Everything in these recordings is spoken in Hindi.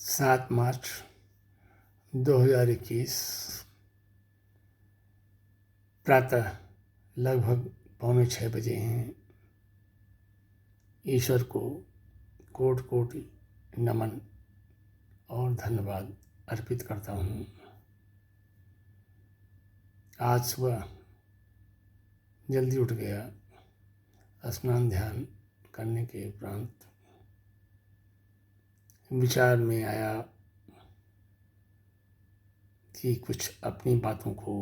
7 मार्च 2021 प्रातः लगभग 5:45 हैं। ईश्वर को कोटि कोटि नमन और धन्यवाद अर्पित करता हूँ। आज सुबह जल्दी उठ गया। स्नान ध्यान करने के उपरांत विचार में आया कि कुछ अपनी बातों को,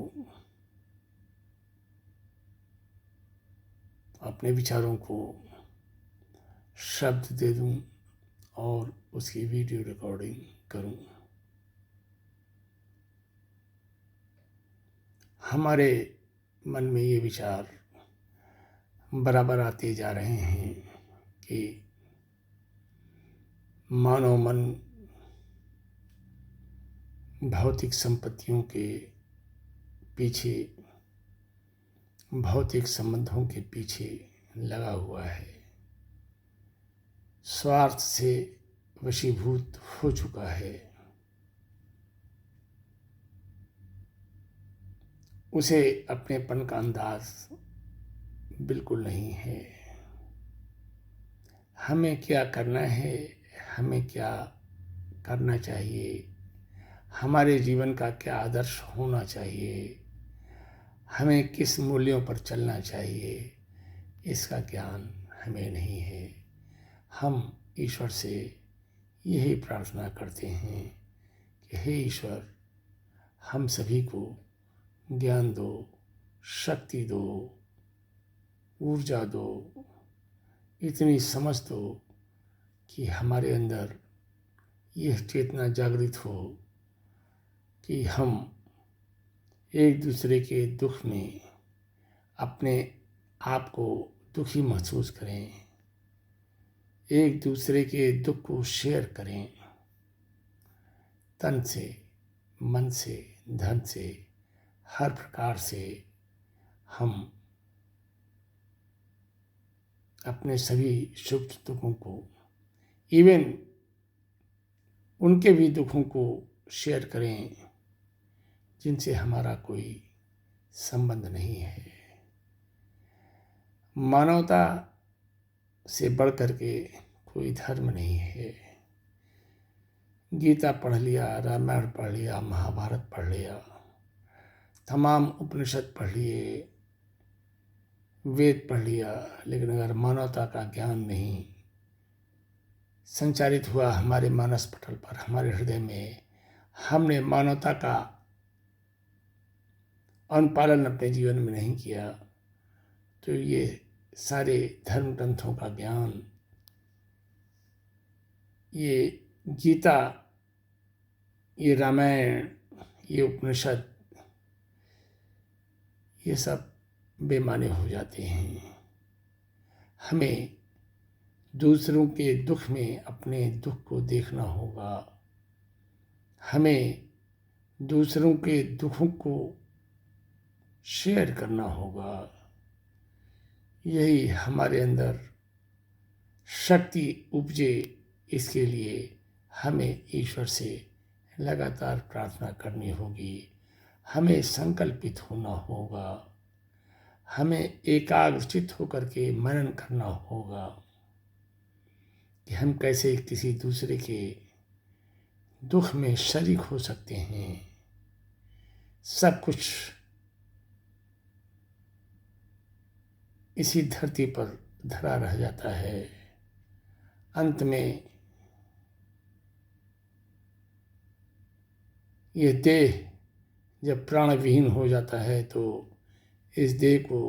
अपने विचारों को शब्द दे दूं और उसकी वीडियो रिकॉर्डिंग करूं। हमारे मन में ये विचार बराबर आते जा रहे हैं कि मानव मन भौतिक संपत्तियों के पीछे, भौतिक संबंधों के पीछे लगा हुआ है, स्वार्थ से वशीभूत हो चुका है। उसे अपनेपन का अंदाज बिल्कुल नहीं है। हमें क्या करना है, हमें क्या करना चाहिए, हमारे जीवन का क्या आदर्श होना चाहिए, हमें किस मूल्यों पर चलना चाहिए, इसका ज्ञान हमें नहीं है। हम ईश्वर से यही प्रार्थना करते हैं कि हे ईश्वर, हम सभी को ज्ञान दो, शक्ति दो, ऊर्जा दो, इतनी समझ दो कि हमारे अंदर यह चेतना जागृत हो कि हम एक दूसरे के दुख में अपने आप को दुखी महसूस करें, एक दूसरे के दुख को शेयर करें, तन से, मन से, धन से, हर प्रकार से हम अपने सभी सुख दुखों को, इवन उनके भी दुखों को शेयर करें जिनसे हमारा कोई संबंध नहीं है। मानवता से बढ़ कर के कोई धर्म नहीं है। गीता पढ़ लिया, रामायण पढ़ लिया, महाभारत पढ़ लिया, तमाम उपनिषद पढ़ लिए, वेद पढ़ लिया, लेकिन अगर मानवता का ज्ञान नहीं संचारित हुआ हमारे मानस पटल पर, हमारे हृदय में, हमने मानवता का अनुपालन अपने जीवन में नहीं किया, तो ये सारे धर्म ग्रंथों का ज्ञान, ये गीता, ये रामायण, ये उपनिषद, ये सब बेमाने हो जाते हैं। हमें दूसरों के दुख में अपने दुख को देखना होगा। हमें दूसरों के दुखों को शेयर करना होगा। यही हमारे अंदर शक्ति उपजे, इसके लिए हमें ईश्वर से लगातार प्रार्थना करनी होगी। हमें संकल्पित होना होगा। हमें एकाग्रचित होकर के मनन करना होगा कि हम कैसे किसी दूसरे के दुख में शरीक हो सकते हैं। सब कुछ इसी धरती पर धरा रह जाता है। अंत में यह देह जब प्राण विहीन हो जाता है तो इस देह को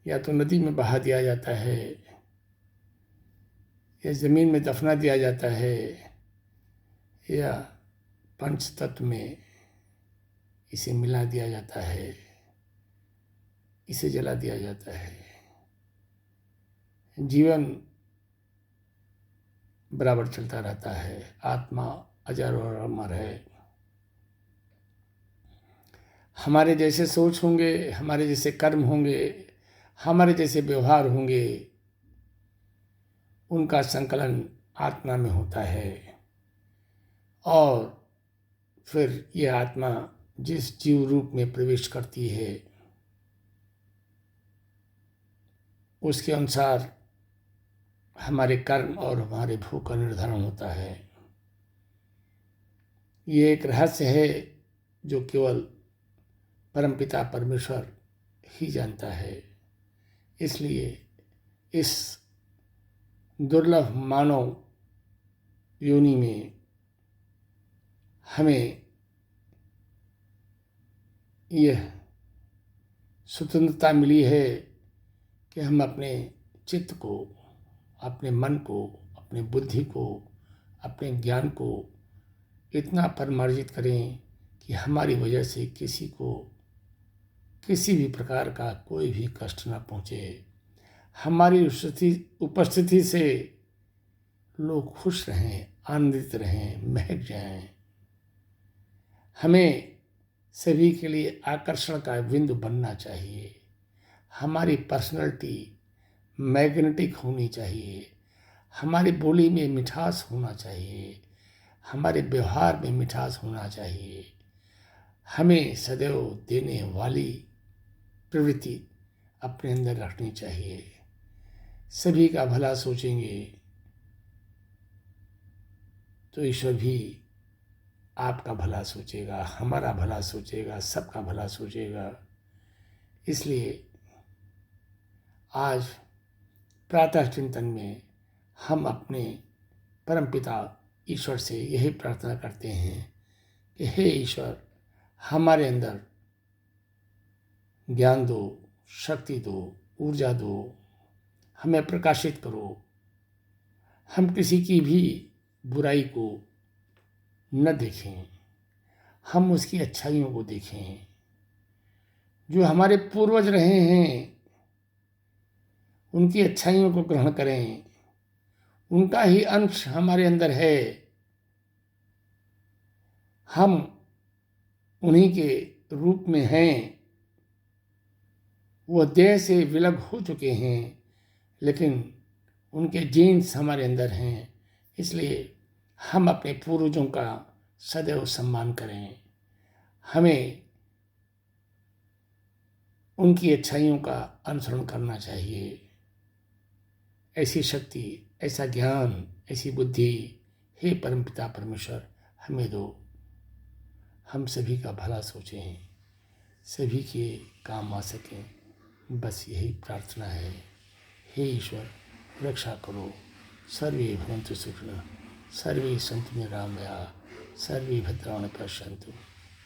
या तो नदी में बहा दिया जाता है, या ज़मीन में दफना दिया जाता है, या पंच तत्व में इसे मिला दिया जाता है, इसे जला दिया जाता है। जीवन बराबर चलता रहता है। आत्मा अजर और अमर है। हमारे जैसे सोच होंगे, हमारे जैसे कर्म होंगे, हमारे जैसे व्यवहार होंगे, उनका संकलन आत्मा में होता है और फिर यह आत्मा जिस जीव रूप में प्रवेश करती है उसके अनुसार हमारे कर्म और हमारे भोग का निर्धारण होता है। ये एक रहस्य है जो केवल परमपिता परमेश्वर ही जानता है। इसलिए इस दुर्लभ मानव योनि में हमें यह स्वतंत्रता मिली है कि हम अपने चित्त को, अपने मन को, अपने बुद्धि को, अपने ज्ञान को इतना परिमार्जित करें कि हमारी वजह से किसी को किसी भी प्रकार का कोई भी कष्ट न पहुँचे। हमारी उपस्थिति से लोग खुश रहें, आनंदित रहें, महक जाएं। हमें सभी के लिए आकर्षण का बिंदु बनना चाहिए। हमारी पर्सनैलिटी मैग्नेटिक होनी चाहिए। हमारी बोली में मिठास होना चाहिए। हमारे व्यवहार में मिठास होना चाहिए। हमें सदैव देने वाली प्रवृत्ति अपने अंदर रखनी चाहिए। सभी का भला सोचेंगे तो ईश्वर भी आपका भला सोचेगा, हमारा भला सोचेगा, सबका भला सोचेगा। इसलिए आज प्रातः चिंतन में हम अपने परमपिता ईश्वर से यही प्रार्थना करते हैं कि हे ईश्वर, हमारे अंदर ज्ञान दो, शक्ति दो, ऊर्जा दो, हमें प्रकाशित करो। हम किसी की भी बुराई को न देखें, हम उसकी अच्छाइयों को देखें। जो हमारे पूर्वज रहे हैं उनकी अच्छाइयों को ग्रहण करें। उनका ही अंश हमारे अंदर है। हम उन्हीं के रूप में हैं। वो देह से विलग हो चुके हैं लेकिन उनके जीन्स हमारे अंदर हैं। इसलिए हम अपने पूर्वजों का सदैव सम्मान करें। हमें उनकी अच्छाइयों का अनुसरण करना चाहिए। ऐसी शक्ति, ऐसा ज्ञान, ऐसी बुद्धि हे परमपिता परमेश्वर हमें दो। हम सभी का भला सोचें, सभी के काम आ सकें, बस यही प्रार्थना है। हे ईश्वर, रक्षा करो। सर्वे भवन्तु सुखिनः, सर्वे सन्तु निरामयाः, सर्वे भद्राणि पश्यन्तु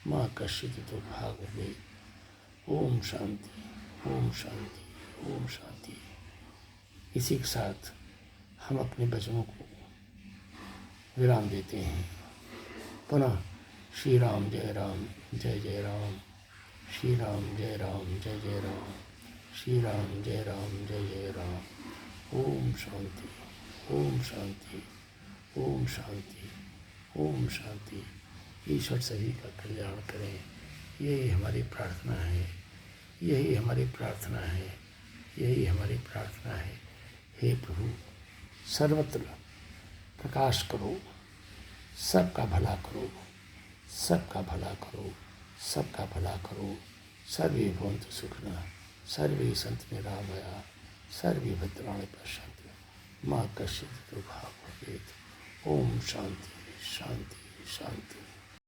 मा कश्चित् दुर्भाग् भवेत्। ओम शांति, ओम शांति, ओम शांति। इसी के साथ हम अपने वचनों को विराम देते हैं। पुनः श्री राम जय राम, जय जय राम। श्री राम जय राम, जय जय राम। श्री राम जय राम, जय जय राम। ओम शांति, ओम शांति, ओम शांति, ओम शांति। ईश्वर सभी का कल्याण करें, यही हमारी प्रार्थना है। यही हमारी प्रार्थना है। यही हमारी प्रार्थना है। हे प्रभु, सर्वत्र प्रकाश करो, सबका भला करो, सबका भला करो, सबका भला करो। सर्वे भवन्तु सुखिनः, सर्वे सन्तु निरामयाः, सर्वे भद्राणि पश्यन्तु मा कश्चित् दुर्भाग् भवेत्। ओम शांति, शांति, शांति।